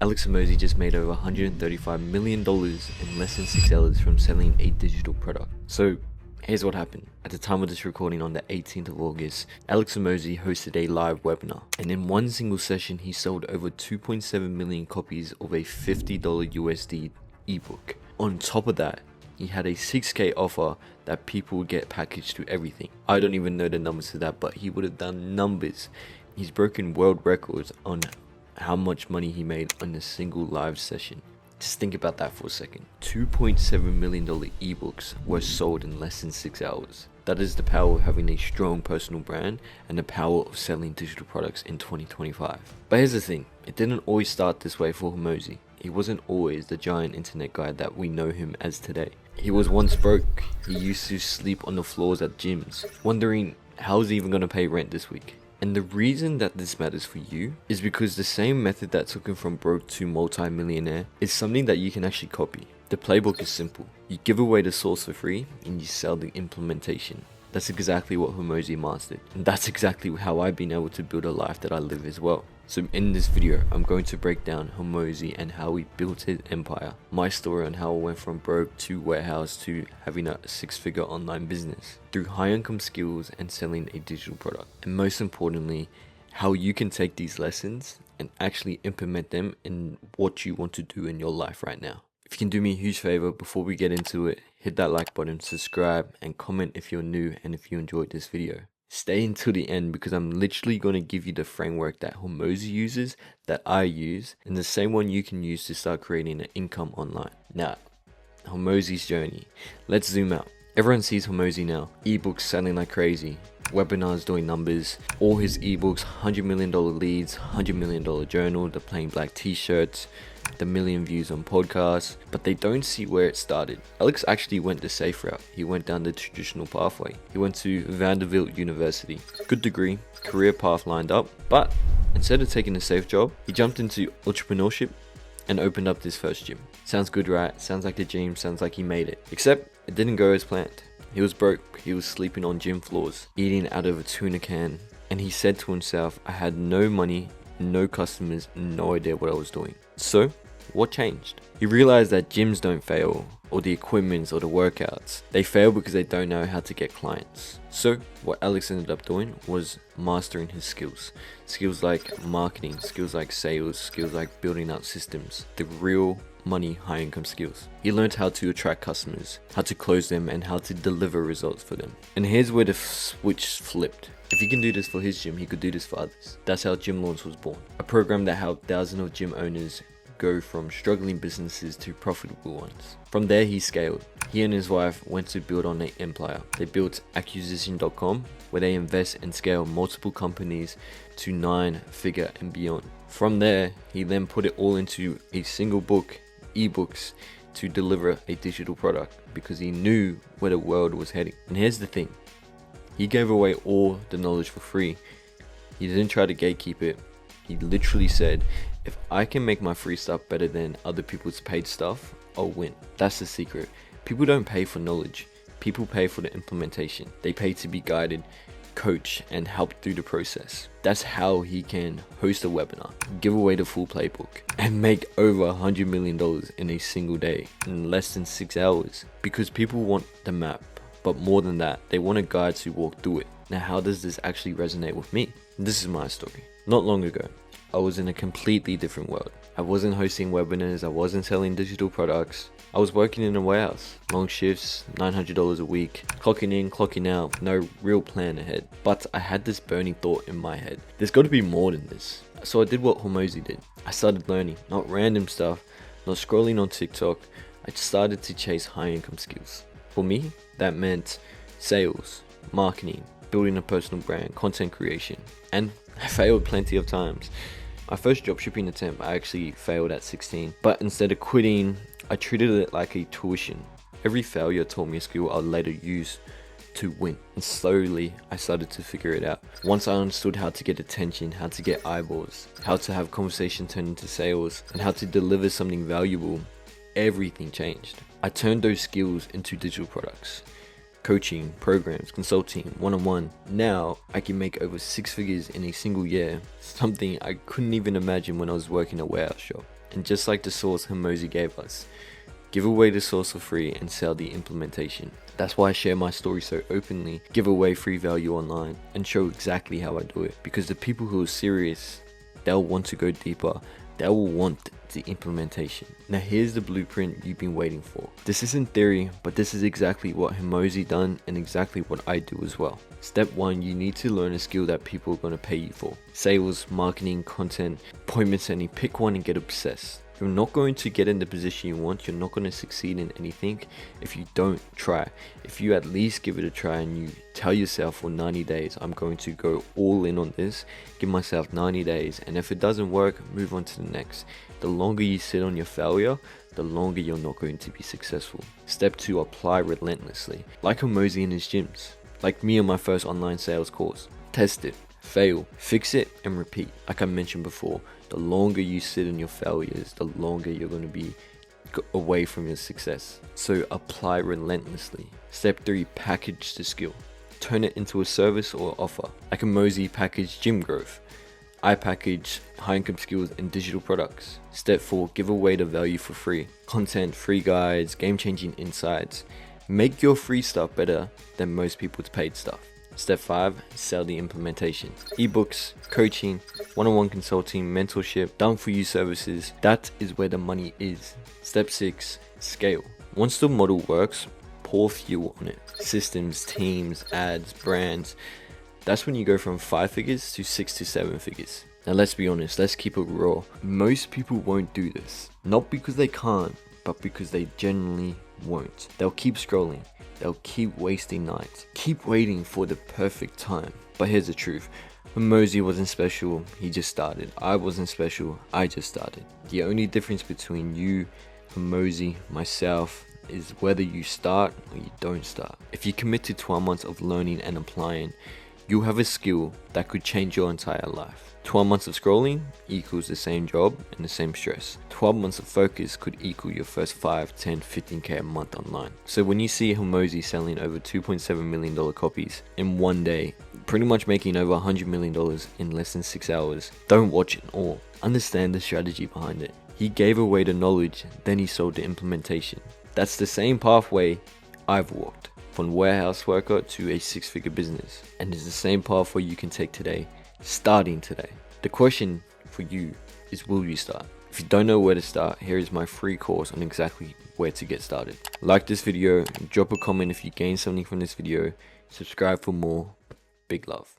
Alex Hormozi just made over $135 million in less than 6 hours from selling a digital product. So here's what happened. At the time of this recording on the 18th of August, Alex Hormozi hosted a live webinar, and in one single session he sold over 2.7 million copies of a $50 USD ebook. On top of that, he had a 6K offer that people would get packaged to everything. I don't even know the numbers to that, but he would have done numbers. He's broken world records on how much money he made on a single live session. Just think about that for a second. $2.7 million ebooks were sold in less than 6 hours. That is the power of having a strong personal brand and the power of selling digital products in 2025. But here's the thing, it didn't always start this way for Hormozi. He wasn't always the giant internet guy that we know him as today. He was once broke. He used to sleep on the floors at gyms, wondering how's he even going to pay rent this week. And the reason that this matters for you is because the same method that took him from broke to multi-millionaire is something that you can actually copy. The playbook is simple. You give away the source for free and you sell the implementation. That's exactly what Hormozi mastered. And that's exactly how I've been able to build a life that I live as well. So in this video, I'm going to break down Hormozi and how he built his empire. My story on how I went from broke to warehouse to having a 6-figure online business through high income skills and selling a digital product. And most importantly, how you can take these lessons and actually implement them in what you want to do in your life right now. If you can do me a huge favor before we get into it, hit that like button, subscribe, and comment if you're new and if you enjoyed this video. Stay until the end because I'm literally going to give you the framework that Hormozi uses, that I use, and the same one you can use to start creating an income online. Now, Hormozi's journey. Let's zoom out. Everyone sees Hormozi now. Ebooks selling like crazy. Webinars doing numbers. All his ebooks, $100 million leads, $100 million journal, the plain black t-shirts, the million views on podcasts, but they don't see where it started. Alex actually went the safe route. He went down the traditional pathway. He went to Vanderbilt University. Good degree, career path lined up, but instead of taking a safe job, he jumped into entrepreneurship and opened up this first gym. Sounds good, right? Sounds like the dream, sounds like he made it. Except it didn't go as planned. He was broke. He was sleeping on gym floors, eating out of a tuna can, and he said to himself, I had no money, no customers, no idea what I was doing. So what changed? He realized that gyms don't fail, or the equipments or the workouts. They fail because they don't know how to get clients. So what Alex ended up doing was mastering his skills. Skills like marketing, skills like sales, skills like building out systems. The real money, high income skills. He learned how to attract customers, how to close them, and how to deliver results for them. And here's where the switch flipped. If he can do this for his gym, he could do this for others. That's how Gym Launch was born. A program that helped thousands of gym owners go from struggling businesses to profitable ones. From there, he scaled. He and his wife went to build on an empire. They built acquisition.com, where they invest and scale multiple companies to 9-figure and beyond. From there, he then put it all into a single book, ebooks, to deliver a digital product because he knew where the world was heading. And here's the thing, he gave away all the knowledge for free. He didn't try to gatekeep it. He literally said, if I can make my free stuff better than other people's paid stuff, I'll win. That's the secret. People don't pay for knowledge. People pay for the implementation. They pay to be guided, coached, and helped through the process. That's how he can host a webinar, give away the full playbook, and make over $100 million in a single day in less than 6 hours. Because people want the map, but more than that, they want a guide to walk through it. Now, how does this actually resonate with me? This is my story. Not long ago, I was in a completely different world. I wasn't hosting webinars, I wasn't selling digital products. I was working in a warehouse, long shifts, $900 a week, clocking in, clocking out, no real plan ahead. But I had this burning thought in my head, there's got to be more than this. So I did what Hormozi did. I started learning, not random stuff, not scrolling on TikTok. I started to chase high income skills. For me, that meant sales, marketing, building a personal brand, content creation, and I failed plenty of times. My first dropshipping attempt, I actually failed at 16, but instead of quitting, I treated it like a tuition. Every failure taught me a skill I'll later use to win, and slowly I started to figure it out. Once I understood how to get attention, how to get eyeballs, how to have conversation turn into sales, and how to deliver something valuable, everything changed. I turned those skills into digital products. Coaching, programs, consulting, one-on-one. Now I can make over 6 figures in a single year, something I couldn't even imagine when I was working a warehouse shop. And just like the source Hormozi gave us, give away the source for free and sell the implementation. That's why I share my story so openly, give away free value online, and show exactly how I do it. Because the people who are serious, they'll want to go deeper, they will want the implementation. Now here's the blueprint you've been waiting for. This isn't theory, but this is exactly what Hormozi done and exactly what I do as well. Step 1, you need to learn a skill that people are going to pay you for. Sales, marketing, content, appointment setting, pick one and get obsessed. You're not going to get in the position you want, you're not going to succeed in anything if you don't try. If you at least give it a try and you tell yourself for 90 days, I'm going to go all in on this, give myself 90 days, and if it doesn't work, move on to the next. The longer you sit on your failure, the longer you're not going to be successful. Step 2, apply relentlessly. Like Hormozi in his gyms, like me on my first online sales course. Test it, fail, fix it, and repeat. Like I mentioned before, the longer you sit in your failures, the longer you're going to be away from your success. So apply relentlessly. Step 3, package the skill. Turn it into a service or offer. Like Hormozi packaged gym growth. I package high income skills and digital products. Step 4, give away the value for free. Content, free guides, game changing insights. Make your free stuff better than most people's paid stuff. Step 5, sell the implementation. Ebooks, coaching, one-on-one consulting, mentorship, done for you services. That is where the money is. Step 6, scale. Once the model works, pour fuel on it. Systems, teams, ads, brands. That's when you go from 5 figures to 6 to 7 figures. Now let's be honest, let's keep it raw. Most people won't do this. Not because they can't, but because they genuinely won't. They'll keep scrolling. They'll keep wasting nights, keep waiting for the perfect time. But here's the truth. Hormozi wasn't special, he just started. I wasn't special, I just started. The only difference between you, Hormozi, myself, is whether you start or you don't start. If you commit to 12 months of learning and applying, you'll have a skill that could change your entire life. 12 months of scrolling equals the same job and the same stress. 12 months of focus could equal your first 5, 10, 15k a month online. So when you see Hormozi selling over $2.7 million copies in one day, pretty much making over $100 million in less than 6 hours, don't watch it all. Understand the strategy behind it. He gave away the knowledge, then he sold the implementation. That's the same pathway I've walked, from warehouse worker to a 6-figure business. And it's the same pathway you can take today, starting today. The question for you is, will you start? If you don't know where to start, here is my free course on exactly where to get started. Like this video, drop a comment if you gained something from this video, subscribe for more. Big love.